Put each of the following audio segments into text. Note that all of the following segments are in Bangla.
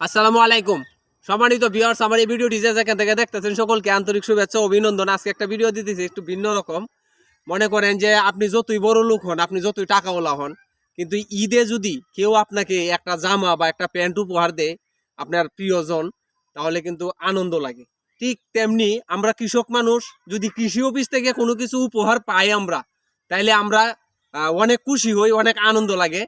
আসসালামু আলাইকুম সম্মানিত ভিউয়ার্স, আমার এই ভিডিওটি যে যেখান থেকে দেখতেছেন সকলকে আন্তরিক শুভেচ্ছা ও অভিনন্দন। আজকে একটা ভিডিও দিতেছি একটু ভিন্ন রকম। মনে করেন যে আপনি যতই বড় লোক হন, আপনি যতই টাকাওয়ালা হন, কিন্তু ঈদে যদি কেউ আপনাকে একটা জামা বা একটা প্যান্ট উপহার দেয় আপনার প্রিয়জন, তাহলে কিন্তু আনন্দ লাগে। ঠিক তেমনি আমরা কৃষক মানুষ, যদি কৃষি অফিস থেকে কোনো কিছু উপহার পাই আমরা, তাইলে আমরা অনেক খুশি হই, অনেক আনন্দ লাগে।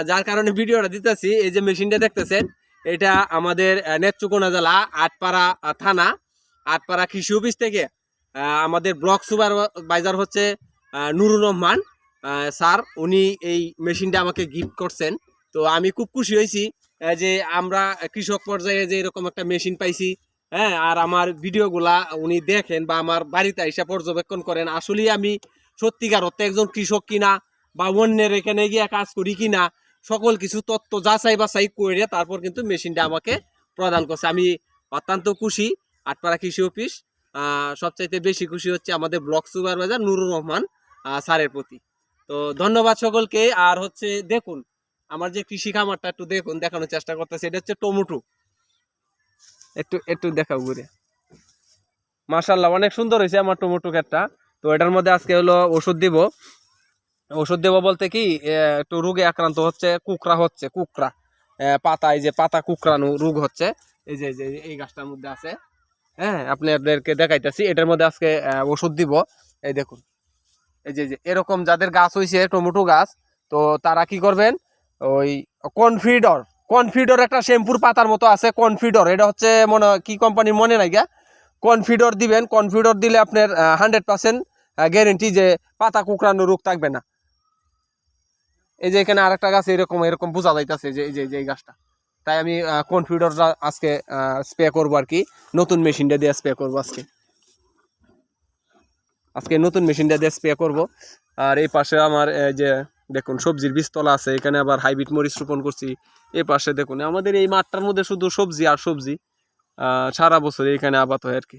যার কারণে ভিডিওটা দিতেছি। এই যে মেশিনটা দেখতেছেন, এটা আমাদের নেত্রকোনা জেলা আটপাড়া থানা, আটপাড়া কৃষি অফিস থেকে আমাদের ব্লক সুপারভাইজার হচ্ছে নুরুল রহমান স্যার। উনি এই মেশিনটা আমাকে গিফট করছেন। তো আমি খুব খুশি হয়েছি যে আমরা কৃষক পর্যায়ে যে এরকম একটা মেশিন পাইছি। হ্যাঁ, আর আমার ভিডিওগুলা উনি দেখেন বা আমার বাড়িতে এসে পর্যবেক্ষণ করেন। আসলেই আমি সত্যিকার অর্থে একজন কৃষক কিনা বা অন্যের এখানে গিয়ে কাজ করি কিনা, সকল কিছু তথ্য যাচাই বাছাই করে তারপর কিন্তু মেশিনটা আমাকে প্রদান করছে। আমি অত্যন্ত খুশি আটপাড়া কৃষি অফিস। সবচাইতে বেশি খুশি হচ্ছে আমাদের ব্লক সুপারভাইজার নুরুর রহমান স্যারের প্রতি। তো ধন্যবাদ সকলকে। আর হচ্ছে দেখুন আমার যে কৃষি খামারটা একটু দেখুন, দেখানোর চেষ্টা করতেছে। এটা হচ্ছে টমেটো। একটু একটু দেখাও ঘুরে। মাশাআল্লাহ, অনেক সুন্দর হয়েছে আমার টমেটো ক্ষেতটা। তো এটার মধ্যে আজকে হলো ওষুধ দিব। ওষুধ দেবো বলতে কি, একটু রোগে আক্রান্ত হচ্ছে, কুকড়া হচ্ছে, কুকড়া পাতায় যে পাতা কুকড়ানো রোগ হচ্ছে। এই যে এই গাছটার মধ্যে আছে। হ্যাঁ, আপনাদেরকে দেখাইতেছি। এটার মধ্যে আজকে ওষুধ দিব। এই দেখুন, এই যে এরকম যাদের গাছ হয়েছে টমেটো গাছ, তো তারা কি করবেন, ওই কনফিডর কনফিডর একটা শ্যাম্পুর পাতার মতো আছে, কনফিডর। এটা হচ্ছে মনে কি কোম্পানির মনে নাই গা। কনফিডর দিবেন। কনফিডর দিলে আপনার 100% গ্যারেন্টি যে পাতা কুকড়ানো রোগ থাকবে না। এই যে এখানে আরেকটা গাছ এরকম এরকম বোঝা যাইতেছে যে এই গাছটা। তাই আমি কনফিডারটা আজকে স্প্রে করবো আর কি, নতুন মেশিনটা দিয়ে স্প্রে করবো আজকে নতুন মেশিনটা দিয়ে স্প্রে করবো। আর এই পাশে আমার যে দেখুন সবজির বীজতলা আছে, এখানে আবার হাইব্রিড মরিচ রোপণ করছি। এই পাশে দেখুন আমাদের এই মাঠটার মধ্যে শুধু সবজি আর সবজি, সারা বছর এখানে আবাদ হয় আর কি।